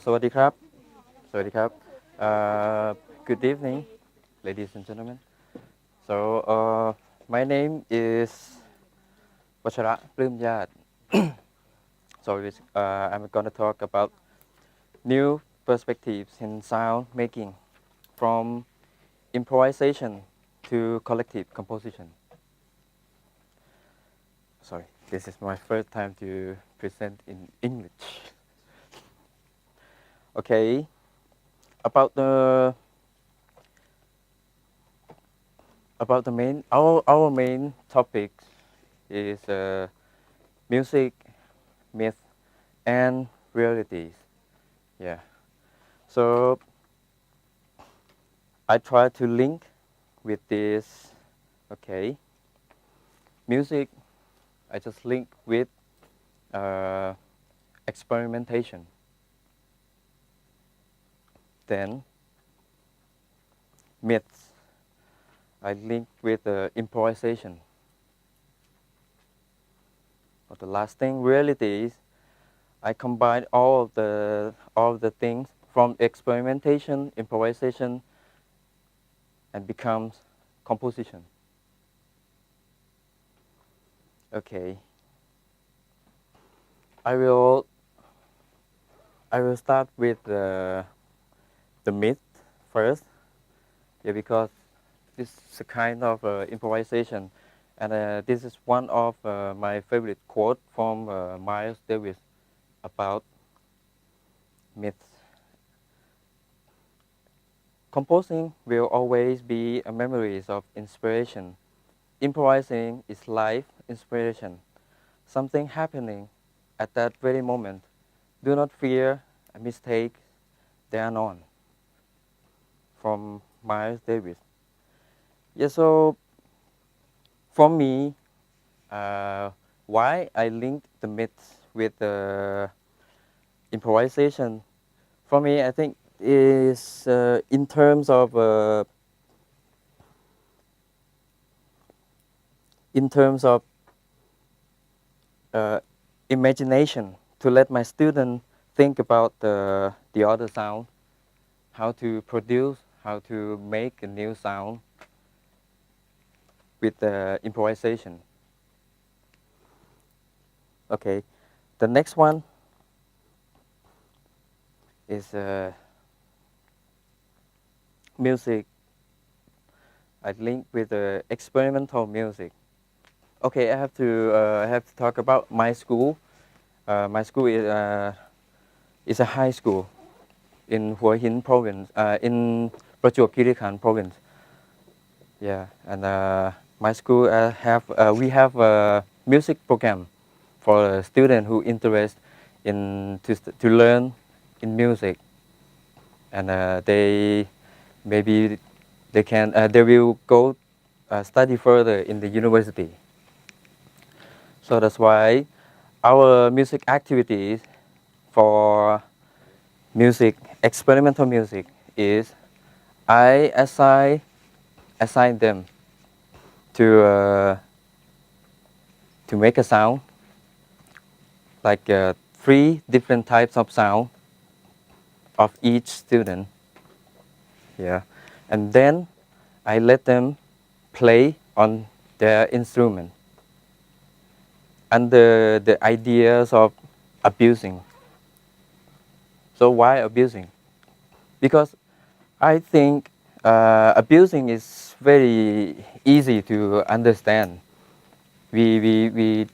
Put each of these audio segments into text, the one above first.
สวัสดีครับ สวัสดีครับ Good evening, ladies and gentlemen. So, my name is Watchara Pluemyart. I'm going to talk about new perspectives in sound making from improvisation to collective composition. Sorry, this is my first time to present in English. Okay, about the our main topic is music, myth, and realities. Yeah. So I try to link with this. Okay. Music. I just link with uh, experimentation. Then myths. I link with improvisation. But the last thing, realities. I combine all of the things from experimentation, improvisation, and becomes composition. Okay. I will start with the myth first. Yeah, because this is a kind of improvisation, and this is one of my favorite quote from Miles Davis about myths. Composing will always be a memories of inspiration. Improvising is life inspiration, something happening at that very moment. Do not fear a mistake, they are none. From Miles Davis. Yeah, so for me, why I linked the myths with improvisation, for me, I think is in terms of imagination, to let my student think about the other sound, how to produce, how to make a new sound with improvisation. Okay, the next one is music. I link with experimental music. Okay, I have to talk about my school. My school is a high school in Hua Hin province, in Prachuap Khiri Khan province. Yeah, and my school we have a music program for a student who interest in to learn in music, and maybe they will go study further in the university. So that's why our music activities for experimental music is I assign them to make a sound, like 3 different types of sound of each student. Yeah, and then I let them play on their instrument under the ideas of abusing. So why abusing? Because I think abusing is very easy to understand. We we we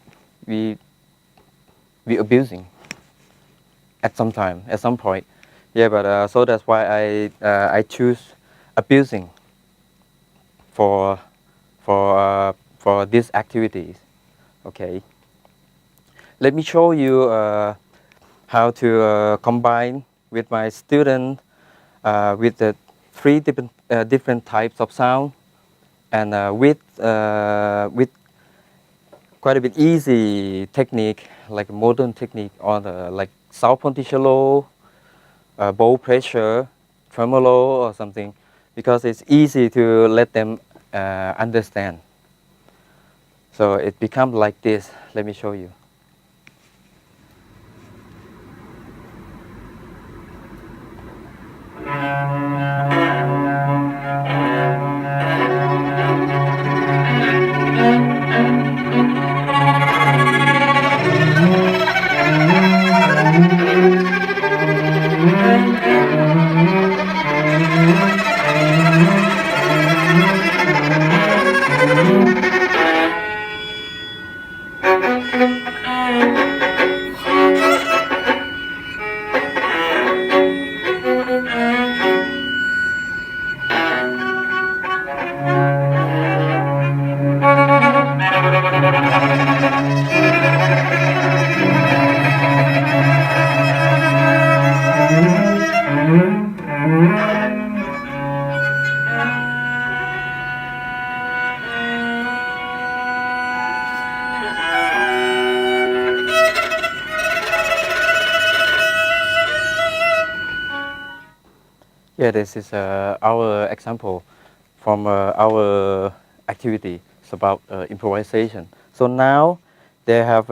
we we abusing at some point. Yeah, but so that's why I choose abusing for for these activities. Okay. Let me show you how to combine with my student with the 3 different types of sound, and with quite a bit easy technique, like modern technique on like salpontichello, bow pressure, tremolo or something, because it's easy to let them understand. So it becomes like this. Let me show you. Yeah, this is our example from our activity. It's about improvisation. So now they have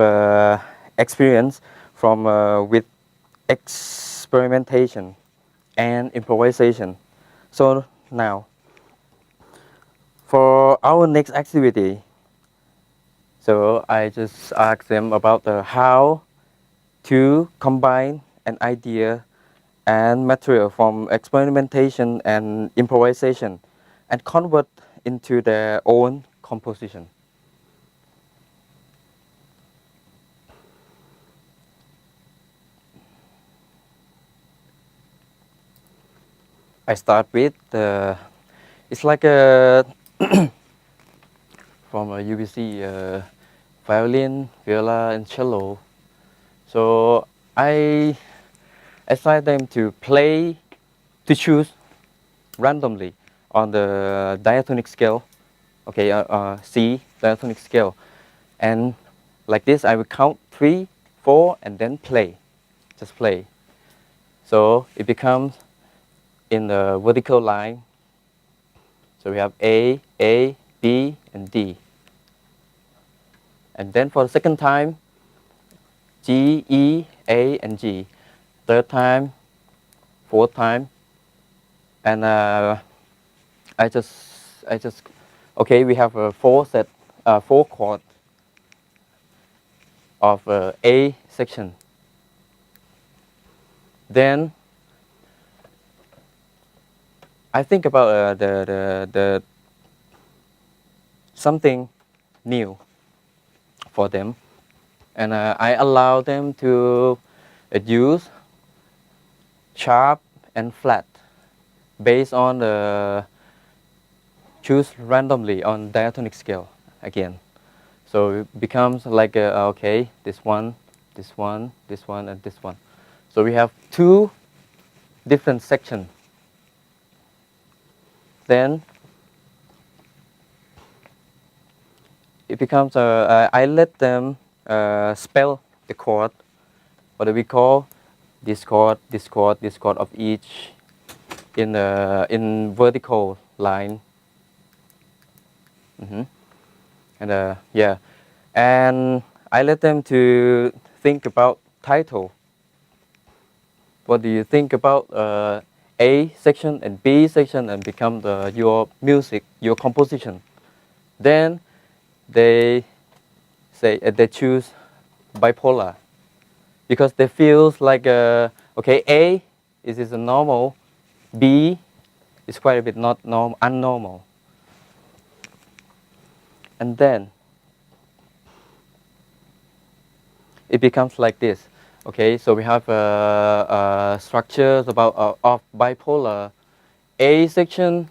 experience from with experimentation and improvisation. So now for our next activity, so I just asked them about how to combine an idea and material from experimentation and improvisation and convert into their own composition. I start with it's like a from a UBC violin, viola, and cello. So I assign them to play, to choose randomly on the diatonic scale, okay, C diatonic scale. And like this, I will count 3, 4, and then play, just play. So it becomes in the vertical line. So we have A, B, and D. And then for the second time, G, E, A, and G. Third time, fourth time, and I just, okay, we have four chords of A section. Then I think about the something new for them, and I allow them to use sharp and flat based on the choose randomly on diatonic scale again. So it becomes like okay, this one, this one, this one, and this one. So we have 2 different sections. Then it becomes I let them spell the chord. What do we call this chord, this chord, this chord of each in vertical line. And yeah, and I let them to think about title. What do you think about A section and B section, and become your music, your composition? Then they say they choose bipolar because they feels like okay, A is a normal, B is quite a bit not normal, unnormal. And then it becomes like this. Okay, so we have structures about of bipolar A section.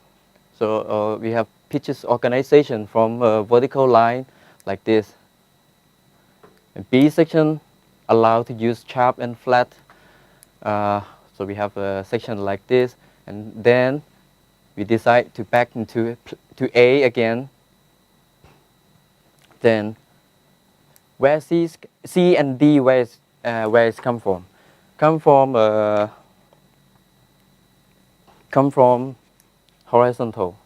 So we have pitches organization from vertical line like this. And B section allowed to use sharp and flat. So we have a section like this, and then we decide to back into to A again. Then where C and D, where it's come from? Come from horizontal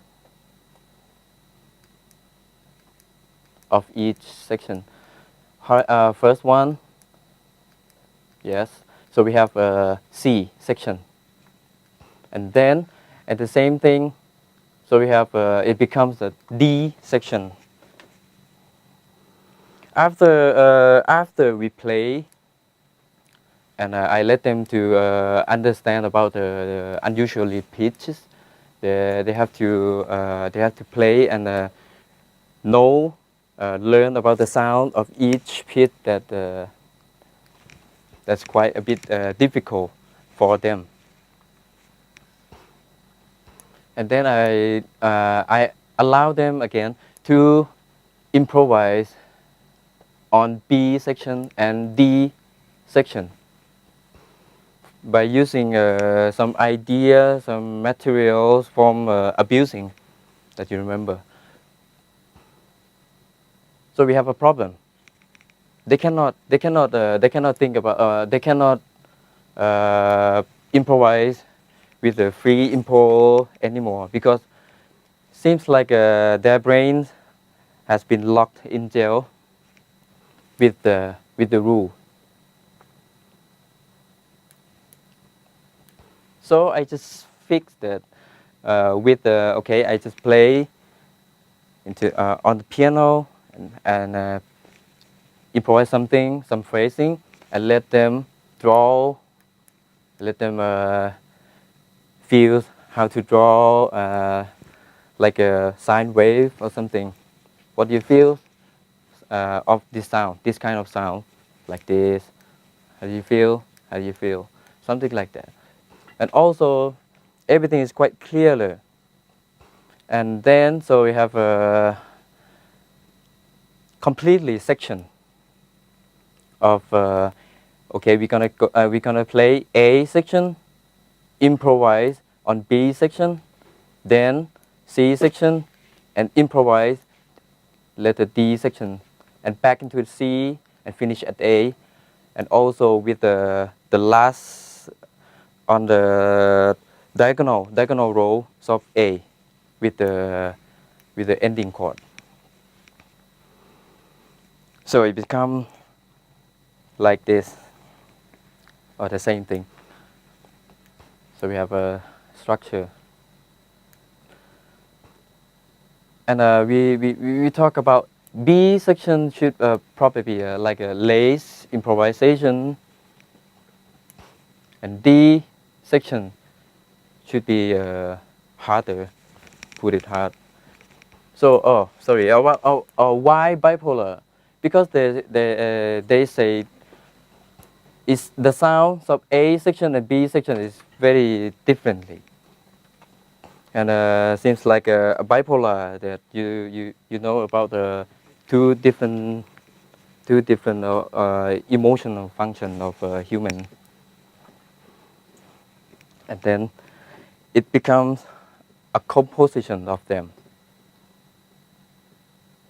of each section. First one, yes. So we have C section, And then at the same thing, so we have it becomes a D section. After we play, and I let them to understand about the unusually pitches. They have to play and learn about the sound of each pitch that's quite a bit difficult for them. And then I allow them again to improvise on B section and D section by using some ideas, some materials from abusing that you remember. So we have a problem. They cannot think about. They cannot improvise with the free impulse anymore because seems like their brain has been locked in jail with the rule. So I just fixed that with the I just play into on the piano and improvise something, some phrasing, and let them draw, let them feel how to draw like a sine wave or something. What do you feel of this sound, this kind of sound, like this? How do you feel? How do you feel? Something like that. And also, everything is quite clearer. And then, so we have a completely section of we're gonna play A section, improvise on B section, then C section, and improvise letter D section, and back into C and finish at A, and also with the last on the diagonal row of A with the ending chord. So it becomes like this, or the same thing. So we have a structure. And we talk about B section should probably be like a lace improvisation, and D section should be harder, put it hard. So why bipolar? Because they say is the sounds of A section and B section is very differently. And seems like a bipolar that you know about the two different emotional function of a human, and then it becomes a composition of them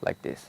like this.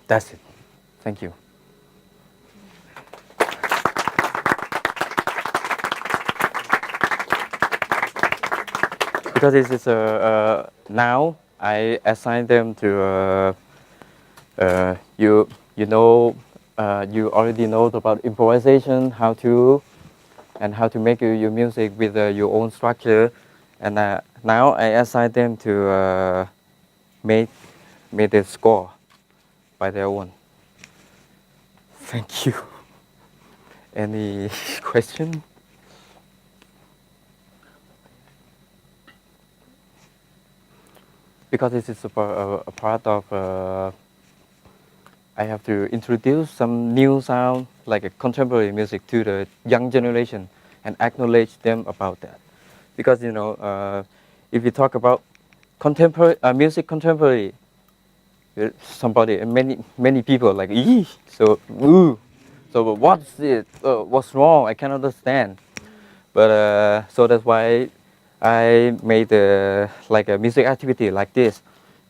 That's it. Thank you. Because this is now I assign them to you know you already know about improvisation, how to make your music with your own structure, and now I assign them to make the score by their own. Thank you. Any question? Because this is a part of I have to introduce some new sound like a contemporary music to the young generation and acknowledge them about that. Because you know, if you talk about contemporary music, contemporary, somebody, many people like, ee, so ooh, so what's it? What's wrong? I can't understand. But so that's why I made like a music activity like this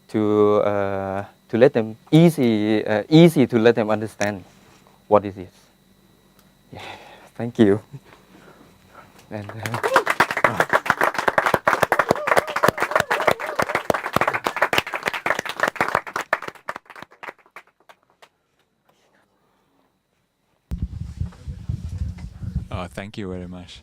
to let them easy to let them understand what it is. Yeah, thank you. And Thank you very much.